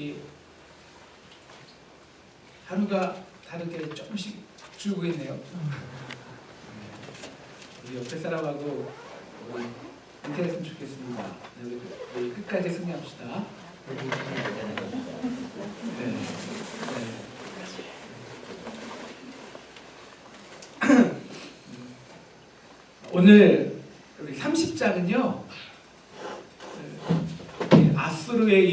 이 하루가 다르게 조금씩 줄고 있네요. 우리 옆에 사람하고 우리 인터했으면 좋겠습니다. 우리 끝까지 승리합시다. 네. 오늘 우리 30장은요 아수르의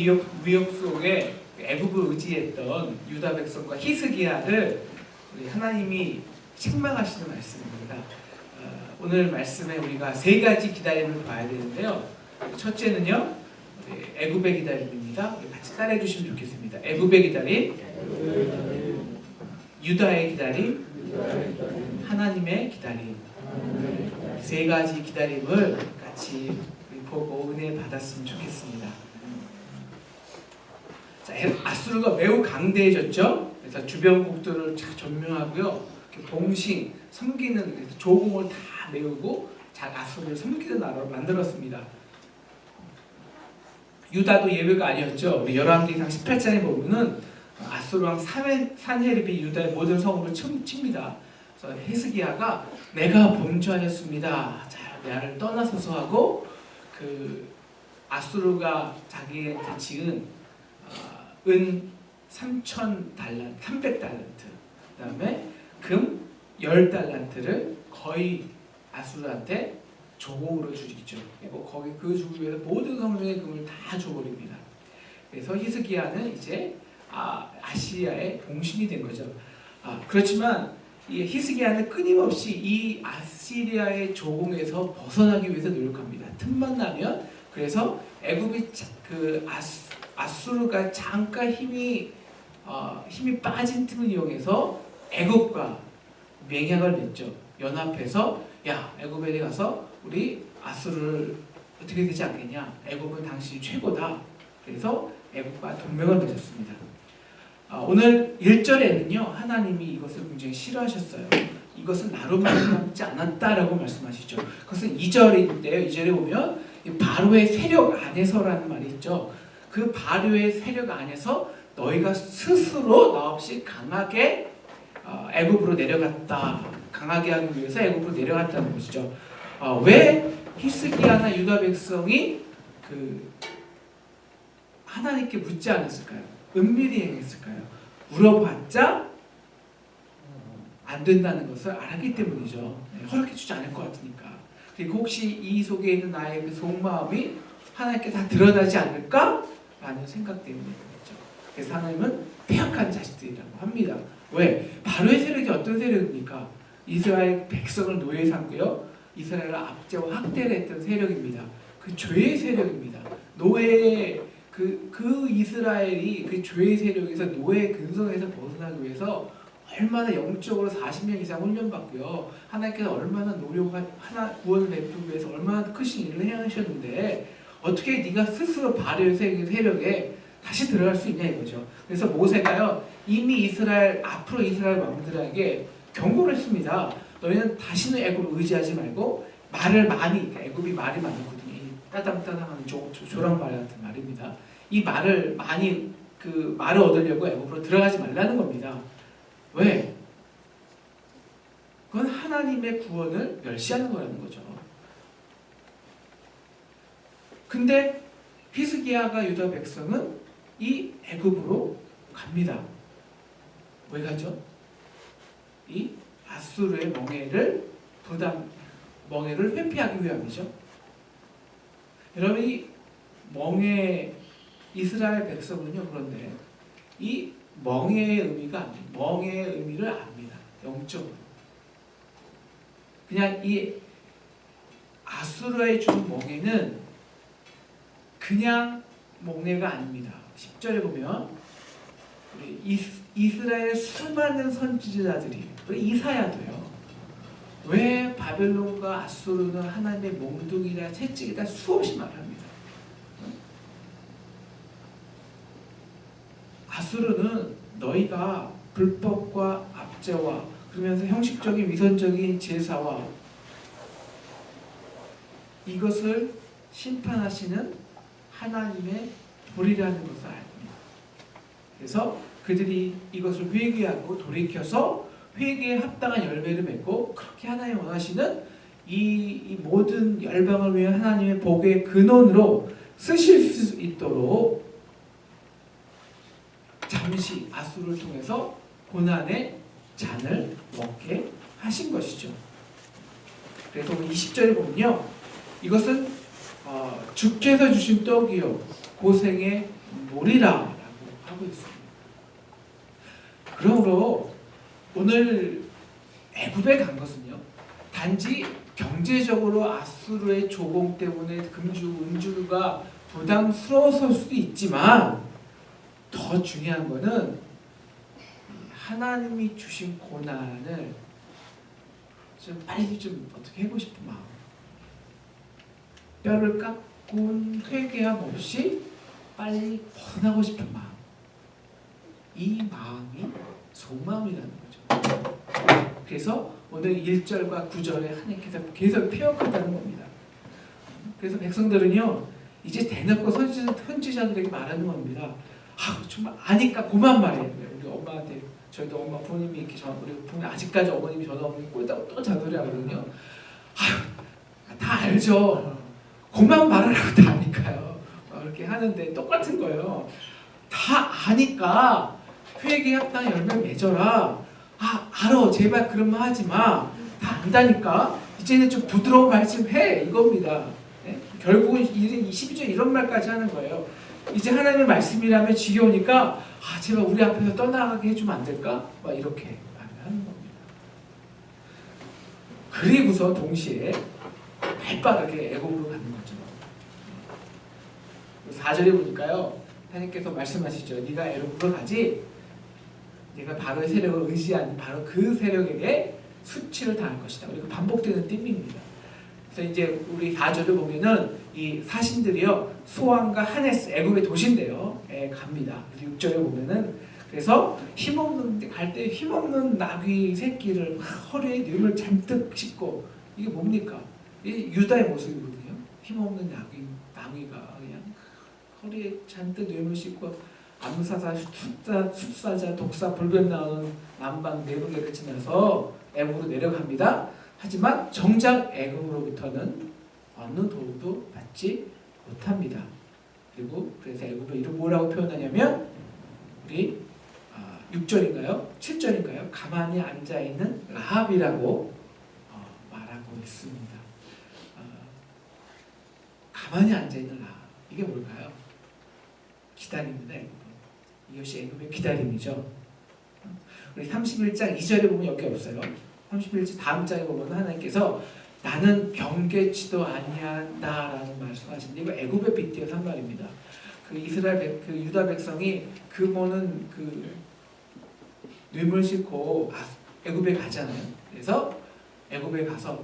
위협 속에 애굽을 의지했던 유다 백성과 히스기야를 우리 하나님이 책망하시는 말씀입니다. 오늘 말씀에 우리가 세 가지 기다림을 봐야 되는데요. 첫째는요 우리 애굽의 기다림입니다. 우리 같이 따라해 주시면 좋겠습니다. 애굽의 기다림, 유다의 기다림, 하나님의 기다림. 세 가지 기다림을 같이 보고 은혜 받았으면 좋겠습니다. 자, 아수르가 매우 강대해졌죠. 그래서 주변국들을 점령하고요, 봉신, 섬기는 조공을 다 메우고 아수르를 섬기는 나라로 만들었습니다. 유다도 예외가 아니었죠. 우리 열왕기상 18장에 보면은 아수르 왕 산헤립이 유다의 모든 성읍을 칩니다. 그래서 히스기야가 내가 범죄하였습니다. 자, 나를 떠나소서 하고 그 아수르가 자기한테 지은 은 3,000달란트, 300달란트, 그 다음에 금 10달란트를 거의 아수르한테 조공으로 주죠. 그리고 거기 그 주기 위해서 모든 성중의 금을 다 줘버립니다. 그래서 히스기야는 이제 아시리아의 봉신이 된 거죠. 그렇지만 이 히스기야는 끊임없이 이 아시리아의 조공에서 벗어나기 위해서 노력합니다. 틈만 나면. 그래서 애굽이 아수르가 잠깐 힘이 빠진 틈을 이용해서 애굽과 맹약을 맺죠. 연합해서 야, 애굽에 가서 우리 아수르를 어떻게 되지 않겠냐? 애굽은 당신이 최고다. 그래서 애굽과 동맹을 맺었습니다. 오늘 1절에는요 하나님이 이것을 굉장히 싫어하셨어요. 이것은 나로 말미암지 않았다라고 말씀하시죠. 그것은 2절인데요. 2절에 보면 바로의 세력 안에서라는 말이 있죠. 그 바로의 세력 안에서 너희가 스스로 나 없이 강하게 애굽으로 내려갔다. 강하게 하기 위해서 애굽으로 내려갔다는 것이죠. 왜 히스기야나 유다 백성이 하나님께 묻지 않았을까요? 은밀히 행했을까요? 물어봤자 안 된다는 것을 알았기 때문이죠. 허락해주지 않을 것 같으니까. 그리고 혹시 이 속에 있는 나의 그 속마음이 하나님께 다 드러나지 않을까? 라는 생각 때문이죠. 그래서 하나님은 폐역한 자식들이라고 합니다. 왜? 바로의 세력이 어떤 세력입니까? 이스라엘 백성을 노예 삼고요, 이스라엘을 압제와 학대를 했던 세력입니다. 그 죄의 세력입니다. 노예의 그 이스라엘이 그 죄의 세력에서 노예의 근성에서 벗어나기 위해서 얼마나 영적으로 40년 이상 훈련받고요, 하나님께서 얼마나 구원을 베푸기 위해서 얼마나 크신 일을 행하셨는데 어떻게 네가 스스로 바로의 세력에 다시 들어갈 수 있냐 이거죠. 그래서 모세가요 이미 앞으로 이스라엘 왕들에게 경고를 했습니다. 너희는 다시는 애굽을 의지하지 말고 말을 많이, 그러니까 애굽이 말이 많거든요. 따담따담하는 조랑말 같은 말입니다. 이 말을 많이 말을 얻으려고 애굽으로 들어가지 말라는 겁니다. 왜? 그건 하나님의 구원을 멸시하는 거라는 거죠. 근데 히스기야가 유다 백성은 이 애굽으로 갑니다. 왜 가죠? 이 아수르의 멍에를 회피하기 위함이죠. 여러분, 이 이스라엘 백성은요, 그런데 이 멍에의 의미가 아닙니다. 멍에의 의미를 압니다. 영적으로. 그냥 이 아수르의 준 멍에는 그냥 멍에가 아닙니다. 10절에 보면 우리 이스라엘 수많은 선지자들이, 우리 이사야도요, 왜 바벨론과 아수르는 하나님의 몽둥이라 채찍이다 수없이 말합니다. 아수르는 너희가 불법과 압제와 그러면서 형식적인 위선적인 제사와 이것을 심판하시는 하나님의 불이라는 것을 압니다. 그래서 그들이 이것을 회개하고 돌이켜서 회개에 합당한 열매를 맺고 그렇게 하나님 원하시는 이 모든 열방을 위한 하나님의 복의 근원으로 쓰실 수 있도록 잠시 아수를 통해서 고난의 잔을 먹게 하신 것이죠. 그래서 20절에 보면요, 이것은 주께서 주신 떡이요 고생의 물이라라고 하고 있습니다. 그러므로 오늘 애굽에 간 것은요, 단지 경제적으로 아수르의 조공 때문에 금주 은주가 부담스러웠을 수도 있지만 더 중요한 것은 하나님이 주신 고난을 좀 빨리 좀 어떻게 하고 싶은 마음, 뼈를 깎은 회개함 없이 빨리 벗어나고 싶은 마음, 이 마음이 속마음이라는 거죠. 그래서 오늘 1절과 9절에 하나님께서 계속 피역하다는 겁니다. 그래서 백성들은요, 이제 대놓고 선지자들에게 말하는 겁니다. 정말 아니까 그만 말해요. 우리 엄마한테, 저희도 엄마 부모님이 이렇게 우리 부모님 아직까지 어머님이 전화 오면 꼴딱 또 잔소리 하거든요. 다 알죠. 그만 말하라고 다 아니까요. 그렇게 하는데 똑같은 거예요. 다 아니까 회개에 합당한 열매 맺어라. 알아. 제발 그런 말 하지 마. 다 안다니까. 이제는 좀 부드러운 말씀 해. 이겁니다. 네? 결국은 22절 이런 말까지 하는 거예요. 이제 하나님의 말씀이라면 지겨우니까 제발 우리 앞에서 떠나가게 해주면 안 될까? 막 이렇게 하는 겁니다. 그리고서 동시에 발빠르게 애굽으로 가는 거죠. 4절에 보니까요, 하나님께서 말씀하시죠. 네가 애굽으로 가지. 네가 바로의 세력을 의지한 바로 그 세력에게 수치를 당할 것이다. 그리고 반복되는 띠입니다. 그래서 이제 우리 4절을 보면은 이 사신들이요, 소안과 하네스, 애굽의 도시인데요, 갑니다. 6절에 보면은 그래서 갈 때 힘없는 나귀 새끼를 허리에 늠을 잔뜩 싣고, 이게 뭡니까? 이게 유다의 모습이거든요. 힘없는 나귀가 그냥 허리에 잔뜩 뇌물 싣고 암사자, 숫사자, 독사, 불뱀 나오는 남방 내부계를 지나서 애굽으로 내려갑니다. 하지만 정작 애굽으로부터는 어느 도움도 받지 못합니다. 그리고 그래서 애굽을 이름 뭐라고 표현하냐면 우리 6절인가요? 7절인가요? 가만히 앉아있는 라합이라고 말하고 있습니다. 가만히 앉아있는 라합, 이게 뭘까요? 기다립니다. 이것이 애굽의 기다림이죠. 우리 31장 2절에 보면 여기 없어요. 31장 다음 장에 보면 하나님께서 나는 병개치도 아니한다라는 말씀하시는데, 이거 애굽의 빗대어서 한 말입니다. 그 유다 백성이 그모는 뇌물 싣고 애굽에 가잖아요. 그래서 애굽에 가서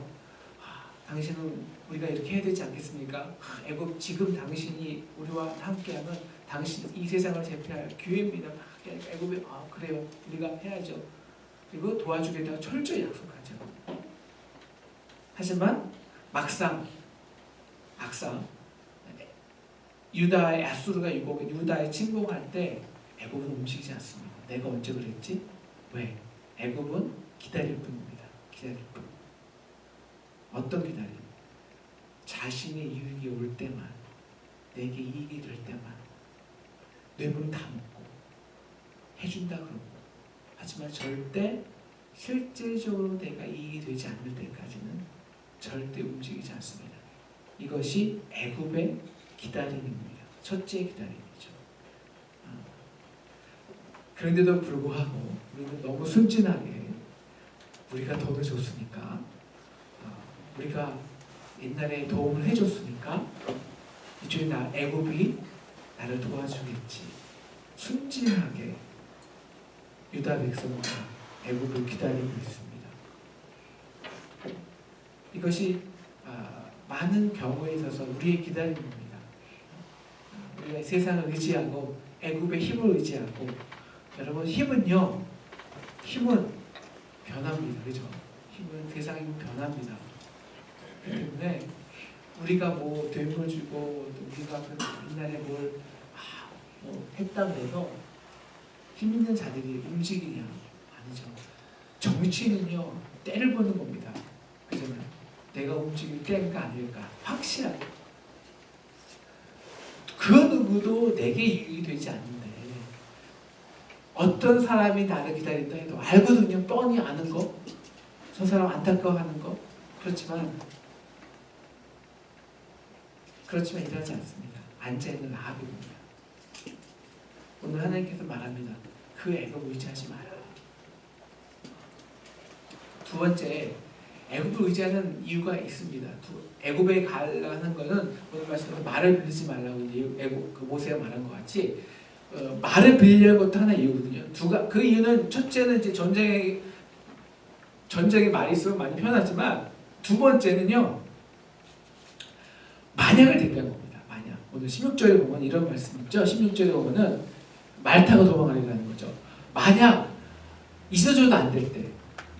당신은 우리가 이렇게 해야 되지 않겠습니까? 애굽 지금 당신이 우리와 함께하면 당신 이 세상을 제패할 기회입니다. 애굽에 그래요. 우리가 해야죠. 그리고 도와주겠다고 철저히 약속하죠. 하지만 막상 유다의 아수르가 유다에 침공할 때 애굽은 움직이지 않습니다. 내가 언제 그랬지? 왜? 애굽은 기다릴 뿐입니다. 기다릴 뿐. 어떤 기다림? 자신의 이익이 올 때만, 내게 이익이 될 때만 뇌물은 다 먹고 해준다 그러고, 하지만 절대 실질적으로 내가 이익이 되지 않을 때까지는 절대 움직이지 않습니다. 이것이 애굽의 기다림입니다. 첫째 기다림이죠. 그런데도 불구하고 우리는 너무 순진하게 우리가 돈을 줬으니까, 우리가 옛날에 도움을 해줬으니까 이제 애굽이 나를 도와주겠지. 순진하게 유다 백성과 애굽을 기다리고 있습니다. 이것이 많은 경우에 있어서 우리의 기다림입니다. 우리가 세상을 의지하고 애굽의 힘을 의지하고, 여러분 힘은 변합니다. 그렇죠? 힘은 세상이 변합니다. 그렇기 때문에 우리가 뭐 뇌물 주고 우리가 옛날에 뭘 했다고 해서 힘 있는 자들이 움직이냐? 아니죠. 정치는요, 때를 보는 겁니다. 그잖아요. 내가 움직일 때인가 아닐까? 확실하게. 그 누구도 내게 이익이 되지 않는데 어떤 사람이 나를 기다린다 해도 알거든요. 뻔히 아는 거. 저 사람 안타까워하는 거. 그렇지만 일어나지 않습니다. 앉아있는 라합입니다. 오늘 하나님께서 말합니다. 그 애굽 의지하지 마라. 두 번째, 애굽을 의지하는 이유가 있습니다. 애굽에 가려는 거는 오늘 말씀대로 말을 빌리지 말라고 이제 애굽 그 모세가 말한 것 같이 말을 빌리는 것도 하나의 이유거든요. 그 이유는 첫째는 이제 전쟁에 말이 있으면 많이 편하지만 두 번째는요, 만약을 대비한 겁니다. 만약. 오늘 16절에 보면 이런 말씀 있죠. 16절에 보면은 말 타고 도망가려는 거죠. 만약 있어줘도 안 될 때,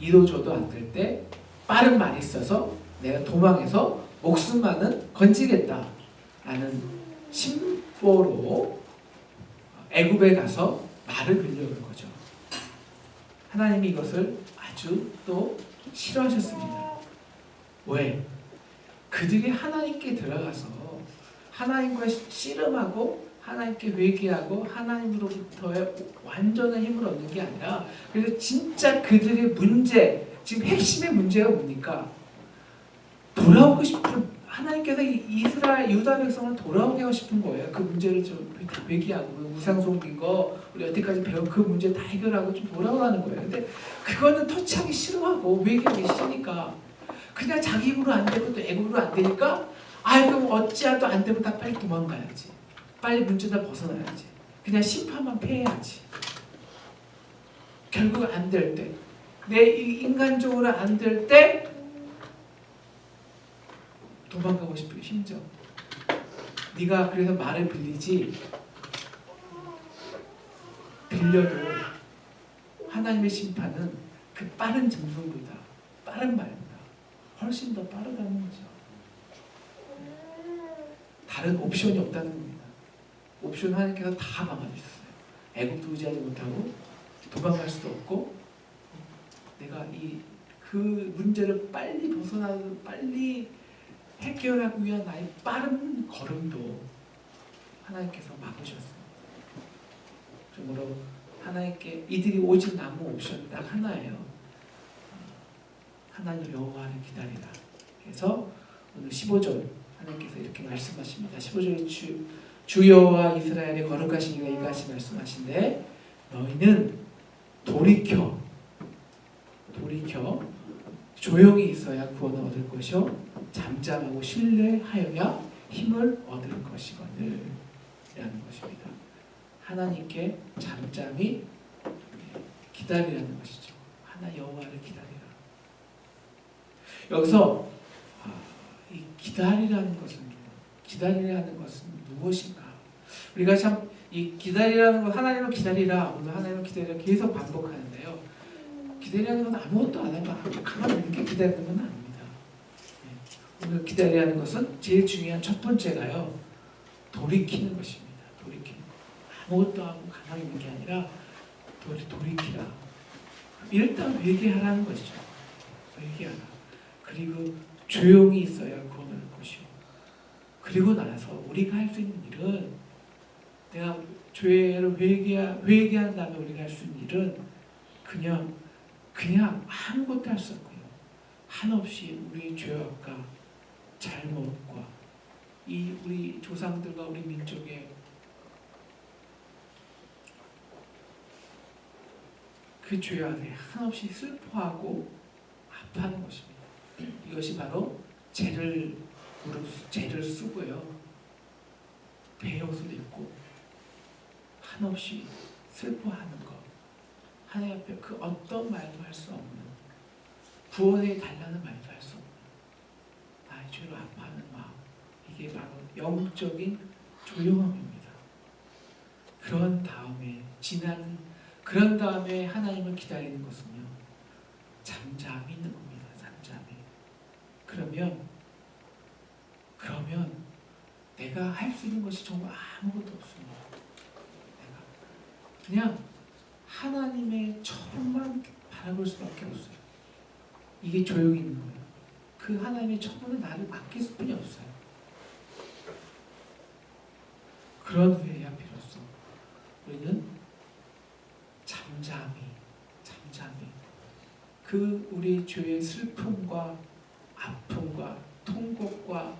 이뤄줘도 안 될 때 빠른 말이 있어서 내가 도망해서 목숨만은 건지겠다 라는 심보로 애굽에 가서 말을 빌려오는 거죠. 하나님이 이것을 아주 또 싫어하셨습니다. 왜? 그들이 하나님께 들어가서 하나님과 씨름하고 하나님께 회개하고 하나님으로부터의 완전한 힘을 얻는 게 아니라 그래서 진짜 그들의 문제, 지금 핵심의 문제가 뭡니까? 돌아오고 싶은 하나님께서 이스라엘 유다 백성을 돌아오게 하고 싶은 거예요. 그 문제를 좀 회개하고 우상 섬긴 거 우리 여태까지 배운 그 문제 다 해결하고 좀 돌아오라는 거예요. 근데 그거는 터치하기 싫어하고 회개하기 싫으니까 그냥 자기 힘으로 안 되고 또 애굽으로 안 되니까 그럼 어찌하도 안 되면 다 빨리 도망가야지. 빨리 문제다 벗어나야지. 그냥 심판만 패해야지. 결국 안 될 때, 내 인간적으로 안 될 때 도망가고 싶은 심정. 네가 그래서 말을 빌리지 빌려도 하나님의 심판은 그 빠른 짐승보다 빠른 말보다 훨씬 더 빠르다는 거죠. 다른 옵션이 없다는 겁니다. 옵션 하나님께서 다 막아주셨어요. 애굽도 의지하지 못하고 도망갈 수도 없고 내가 그 문제를 빨리 벗어나고 빨리 해결하기 위한 나의 빠른 걸음도 하나님께서 막으셨어요. 그러므로 하나님께 이들이 오직 남은 옵션이 딱 하나예요. 하나님 여호와를 기다리라. 그래서 오늘 15절 하나님께서 이렇게 말씀하십니다. 15절에 주 여호와 이스라엘의 거룩하신 이가 이같이 말씀하신데 너희는 돌이켜 조용히 있어야 구원을 얻을 것이요 잠잠하고 신뢰하여야 힘을 얻을 것이거늘 라는 것입니다. 하나님께 잠잠히 기다리라는 것이죠. 하나 여호와를 기다리라. 여기서 이 기다리라는 것은 무엇인가? 우리가 참 이 기다리라는 것, 하나님을 기다리라, 오늘 하나님을 기다리라 계속 반복하는데요. 기다리라는 건 아무것도 안 하고 가만히 있게 기다리는 건 아닙니다. 오늘 기다리라는 것은 제일 중요한 첫 번째가요, 돌이키는 것입니다. 돌이키는 것. 아무것도 하고 가만히 있는 게 아니라 돌이키라. 일단 회개하라는 것이죠. 회개하라. 그리고 조용히 있어야 구원을 얻을 것이요. 그리고 나서 우리가 할 수 있는 일은 내가 죄를 회개한 다음에 우리가 할 수 있는 일은 그냥 아무것도 할 수 없고요. 한없이 우리 죄악과 잘못과 우리 조상들과 우리 민족의 그 죄 안에 한없이 슬퍼하고 아파하는 것입니다. 이것이 바로 죄를 쓰고요. 배옷을 입고 한없이 슬퍼하는 것. 하나님 앞에 그 어떤 말도 할 수 없는, 구원해 달라는 말도 할 수 없는 나의 죄로 아파하는 마음. 이게 바로 영적인 조용함입니다. 그런 다음에 하나님을 기다리는 것은요, 잠잠히 있는 겁니다. 잠잠히. 그러면 내가 할 수 있는 것이 정말 아무것도 없습니다. 내가 그냥 하나님의 처분만 바라볼 수밖에 없어요. 이게 조용히 있는 거예요. 그 하나님의 처분은 나를 맡길 수뿐이 없어요. 그런 후에야 비로소 우리는 잠잠히 그 우리 죄의 슬픔과 아픔과 통곡과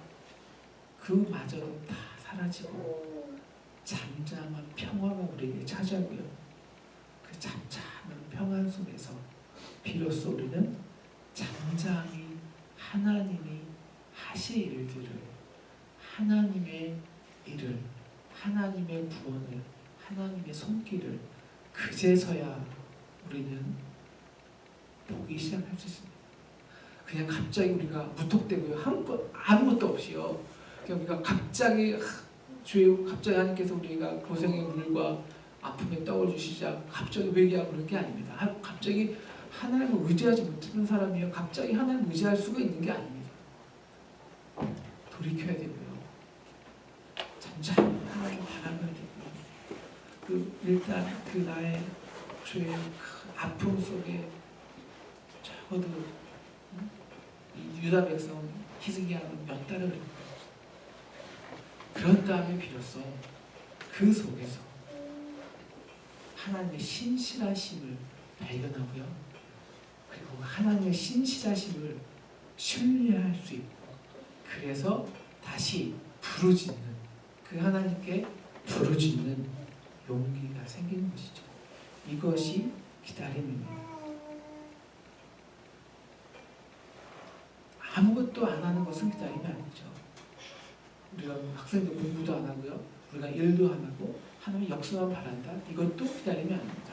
그마저도 다 사라지고 잠잠한 평화가 우리에게 찾아오고요. 그 잠잠한 평안 속에서 비로소 우리는 잠잠히 하나님이 하실 일들을, 하나님의 일을, 하나님의 구원을, 하나님의 손길을 그제서야 우리는 보기 시작할 수 있습니다. 그냥 갑자기 우리가 무턱대고요, 아무것도 없이요, 그냥 우리가 갑자기 갑자기 하나님께서 우리가 고생의 물과 아픔에 떡을 주시자 갑자기 회개하고 그런 게 아닙니다. 갑자기 하나님을 의지하지 못하는 사람이요, 갑자기 하나님을 의지할 수가 있는 게 아닙니다. 돌이켜야 되고요, 잠잠히 하나님을 바라봐야 되고요. 일단 그 나의 죄의 그 아픔 속에 적어도 이 유다 백성 히스기야는 몇 달을 그랬고, 그런 다음에 비로소 그 속에서 하나님의 신실하심을 발견하고요, 그리고 하나님의 신실하심을 신뢰할 수 있고, 그래서 다시 부르짖는, 그 하나님께 부르짖는 용기가 생기는 것이죠. 이것이 기다림입니다. 아무것도 안 하는 것은 기다림이 아니죠. 우리가 학생들 공부도 안 하고요, 우리가 일도 안 하고 하나님의 역사만 바란다, 이것도 기다림이 아닙니다.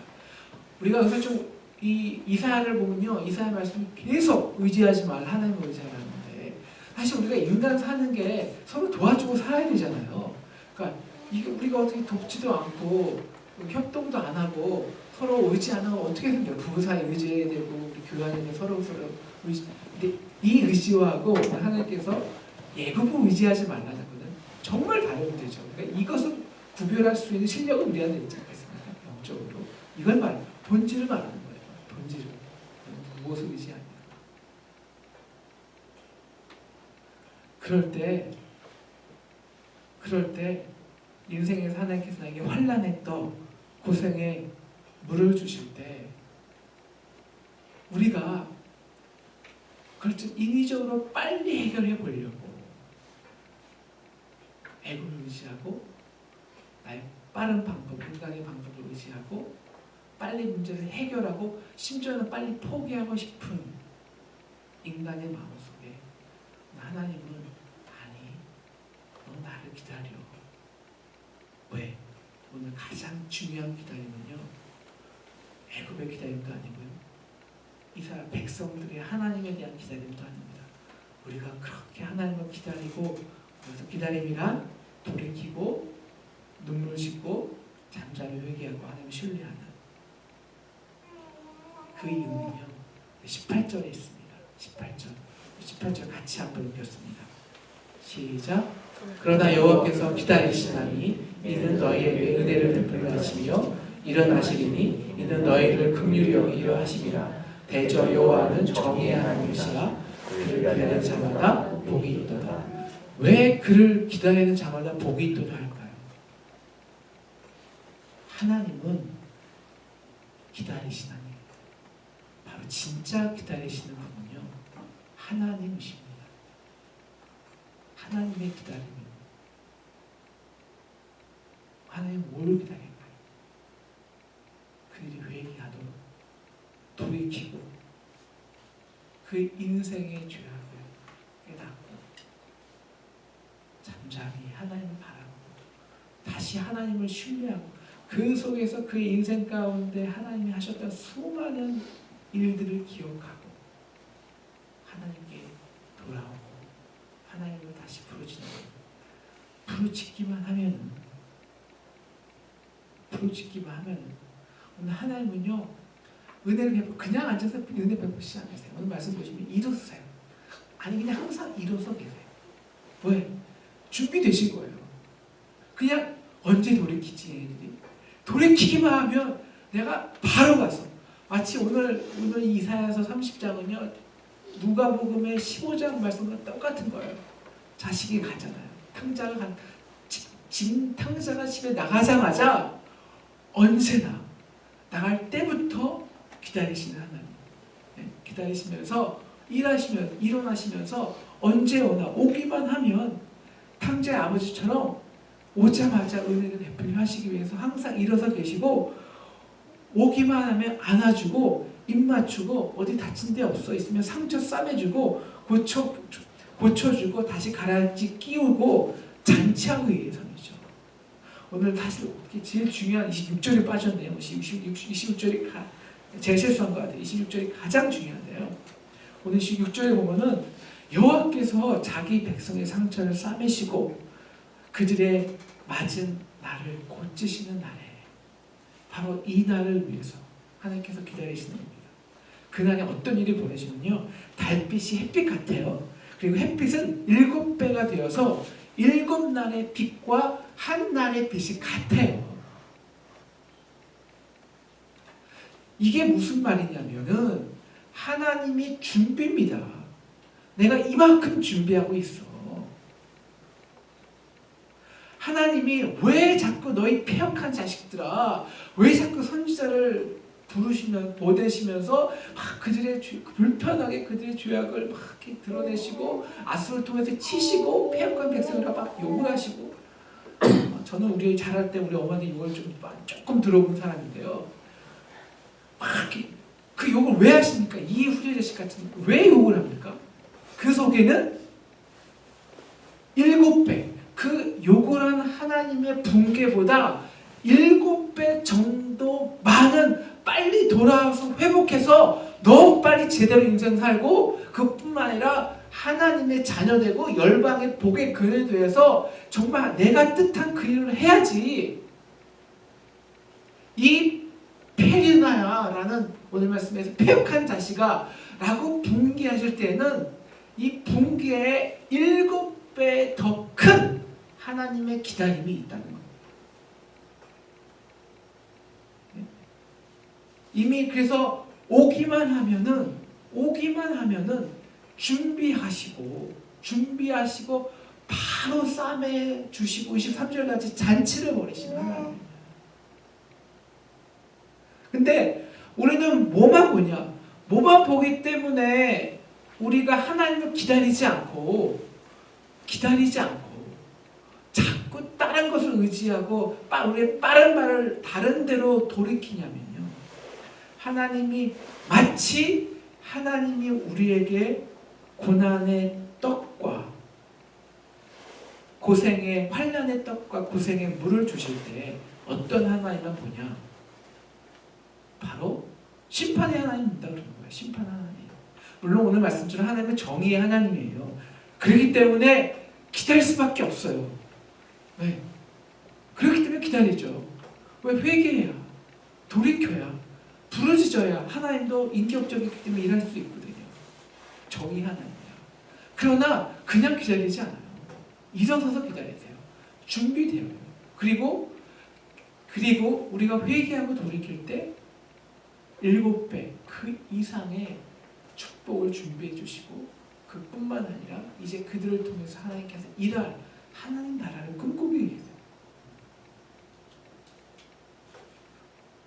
우리가 여기서 좀 이 이사야를 보면요, 이사야 말씀이 계속 의지하지 말, 하나님을 의지하라는데, 사실 우리가 인간 사는 게 서로 도와주고 살아야 되잖아요. 그러니까 이게 우리가 어떻게 돕지도 않고 협동도 안 하고 서로 의지 안 하고 어떻게 생겨요? 부부 사이 의지해야 되고, 우리 교회 안에 서로 의지. 근데 이 의지하고 하나님께서 예고부 의지하지 말라는 것은 정말 다른 문제죠. 그러니까 이것을 구별할 수 있는 실력은 우리한테 있지 않겠습니까? 영적으로. 이걸 본질을 말하는 거예요. 본질을. 무엇을 의지하냐. 그럴 때 인생에서 하나님께서 나에게 환난에 떠 고생에 물을 주실 때, 우리가 그걸 좀 인위적으로 빨리 해결해 보려고 애국을 의지하고, 나의 빠른 방법, 인간의 방법을 의지하고 빨리 문제를 해결하고, 심지어는 빨리 포기하고 싶은 인간의 마음속에 하나님은 아니, 너 나를 기다려. 왜? 오늘 가장 중요한 기다림은요, 애굽의 기다림도 아니고요, 이스라엘 백성들의 하나님에 대한 기다림도 아닙니다. 우리가 그렇게 하나님을 기다리고, 그래서 기다림이란 돌이키고 눈물 씻고 잠잠히 회개하고 하나님을 신뢰하는 그 이유는요, 18절에 있습니다. 18절 같이 한번 읽겠습니다. 시작. 그러나 여호와께서 기다리시나니 이는 너희에게 은혜를 베풀려 하시며 일어나시리니 이는 너희를 긍휼히 여기려 하심이라. 대저 여호와는 정의의 하나님이시라. 그를 기다리는 자마다 복이 있도다. 왜 그를 기다리는 자마다 복이 있도다 할까요? 하나님은 기다리시나니, 바로 진짜 기다리시는 분은요, 하나님이십니다. 하나님의 기다림은, 하나님 뭘 기다릴까요? 그들이 회개하도록 돌이키고 그 인생의 죄악을 깨닫고 잠잠히 하나님을 바라보고 다시 하나님을 신뢰하고, 그 속에서 그 인생 가운데 하나님이 하셨던 수많은 일들을 기억하고 하나님께 돌아오고 하나님을 다시 부르짖기만 하면은 오늘 하나님은요, 은혜를 베풀, 그냥 앉아서 은혜 베푸시지 않으세요. 오늘 말씀 보시면 일어서세요. 아니, 그냥 항상 일어서 계세요. 왜? 준비되신 거예요. 그냥 언제 돌이키지 얘들이? 돌이키기만 하면 내가 바로 가서 마치 오늘 이사야서 30장은요 누가복음의 15장 말씀과 똑같은 거예요. 자식이 가잖아요. 탕자가 집에 나가자마자 언제나 나갈 때부터 기다리시는 하나님. 기다리시면서 일어나시면서 언제 오나 오기만 하면 탕자의 아버지처럼 오자마자 은혜를 베풀려 하시기 위해서 항상 일어서 계시고 오기만 하면 안아주고 입 맞추고 어디 다친 데 없어 있으면 상처 싸매주고 고쳐주고 다시 가라앉히 끼우고 잔치하고 위해서이죠. 오늘 사실 제일 중요한 26절이 빠졌네요. 26절이 제가 실수한 것 같아요. 26절이 가장 중요한데요. 오늘 26절에 보면은 여호와께서 자기 백성의 상처를 싸매시고 그들의 맞은 날을 고치시는 날에 바로 이 날을 위해서 하나님께서 기다리시는 겁니다. 그날에 어떤 일이 벌어지면요 달빛이 햇빛 같아요. 그리고 햇빛은 7배가 되어서 7날의 빛과 한 날의 빛이 같아요. 이게 무슨 말이냐면은 하나님이 준비입니다. 내가 이만큼 준비하고 있어. 하나님이 왜 자꾸 너희 패역한 자식들아, 왜 자꾸 선지자를 보내시면서 막 불편하게 그들의 죄악을 막 이렇게 드러내시고 아수를 통해서 치시고 패역한 백성이라 막 욕을 하시고. 저는 우리 자랄 때 우리 어머니 욕을 조금 들어본 사람인데요. 막 그 욕을 왜 하십니까? 이 후레자식 같은 왜 욕을 합니까? 그 속에는 7배 그 욕을 한 하나님의 분개보다 7배 정도 많은 빨리 돌아와서 회복해서 너무 빨리 제대로 인생 살고 그뿐만 아니라 하나님의 자녀되고 열방의 복의 근을 위해서 정말 내가 뜻한 그 일을 해야지. 이 페리나야라는 오늘 말씀에서 패역한 자식아 라고 분개하실 때는 이 분개의 7배 더 큰 하나님의 기다림이 있다는 겁니다. 이미 그래서 오기만 하면은 준비하시고 바로 쌈에 주시고 23절까지 잔치를 벌이시는 하나님. 근데 우리는 뭐만 보냐? 뭐만 보기 때문에 우리가 하나님을 기다리지 않고 자꾸 다른 것을 의지하고 우리의 빠른 말을 다른 데로 돌이키냐면요. 하나님이 우리에게 고난의 떡과 환난의 떡과 고생의 물을 주실 때 어떤 하나님만 보냐? 바로 심판의 하나님입니다. 그런 거예요. 심판 하나님. 물론 오늘 말씀처럼 하나님은 정의의 하나님이에요. 그렇기 때문에 기다릴 수밖에 없어요. 왜? 그렇기 때문에 기다리죠. 왜? 회개해야, 돌이켜야, 부르짖어야 하나님도 인격적이기 때문에 일할 수 있거든요. 정의 하나님이야. 그러나 그냥 기다리지 않아요. 일어서서 기다리세요. 준비되어요. 그리고 우리가 회개하고 돌이킬 때 7배 그 이상의 축복을 준비해 주시고 그뿐만 아니라 이제 그들을 통해서 하나님께서 일할 하나님 나라를 꿈꾸게 계세요.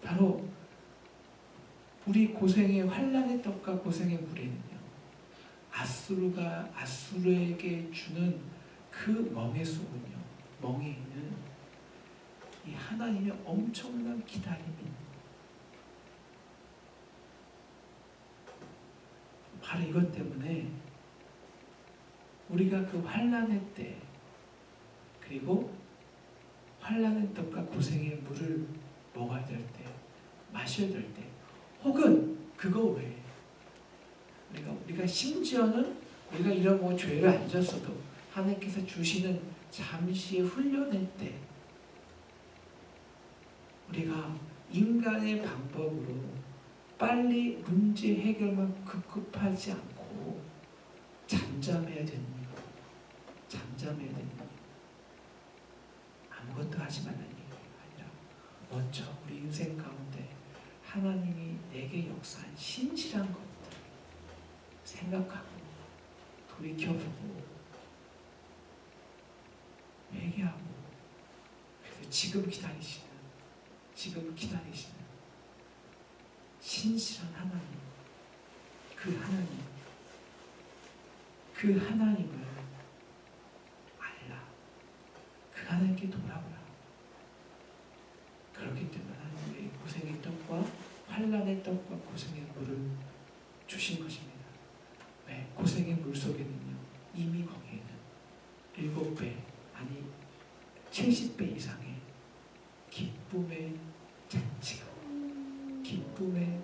바로 우리 고생의 환난의 떡과 고생의 물에는요 아수르에게 주는 그 멍에 있는 이 하나님의 엄청난 기다림입니다. 바로 이것 때문에 우리가 그 환난의 때 그리고 환난의 떡과 고생의 물을 먹어야 될 때, 마셔야 될 때, 혹은 그거 외에 우리가 심지어는 우리가 이런 죄를 안 졌어도 하나님께서 주시는 잠시의 훈련의 때 우리가 인간의 방법으로 빨리 문제 해결만 급급하지 않고 잠잠해야 됩니다. 아무것도 하지 말라는 얘기가 아니라 먼저 우리 인생 가운데 하나님이 내게 역사한 신실한 것들 생각하고 돌이켜보고 회개하고, 그래서 지금 기다리시는 신실한 하나님, 그 하나님을 알라. 그 하나님께 돌아오라. 그렇기 때문에 하나님의 고생의 떡과 환난의 떡과 고생의 물을 주신 것입니다. 왜? 고생의 물 속에는요, 이미 거기에는 7배 아니 70배 이상의 기쁨의 잔치가, 기쁨의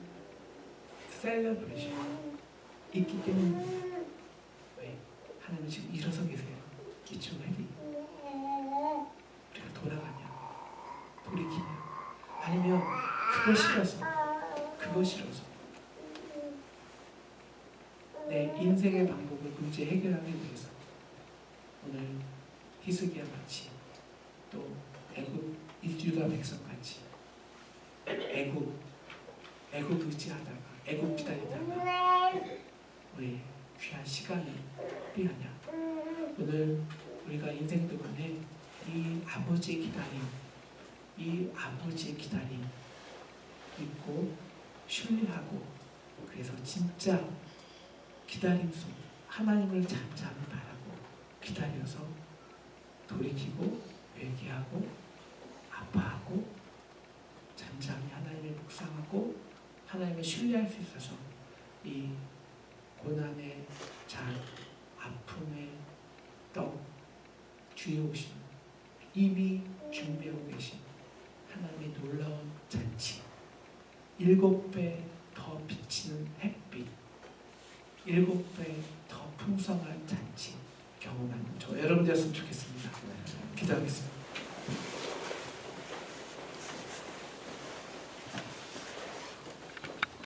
셀러브레이션 있기 때문에. 왜? 하나님 지금 일어서 계세요. 이쯤 회리 우리가 돌아가냐, 돌이키냐, 아니면 그거 싫어서 내 인생의 방법을 문제 해결하기 위해서 오늘 히스기야 같이, 또 애굽 유다 백성 같이 애굽 의지하다가, 애굽 기다리다가 왜 귀한 시간을 낭비하냐. 오늘 우리가 인생 동안에 이 아버지의 기다림 믿고 신뢰하고, 그래서 진짜 기다림 속 하나님을 잠잠히 바라고 기다려서 돌이키고 회개하고 아파하고 잠잠히 하나님을 묵상하고 하나님을 신뢰할 수 있어서 이 고난의 잔, 아픔의 떡 주에 오신, 이미 준비하고 계신 하나님의 놀라운 잔치, 7배 더 비치는 햇빛, 7배 더 풍성한 잔치 경험하는 저 여러분 되었으면 좋겠습니다. 기도하겠습니다.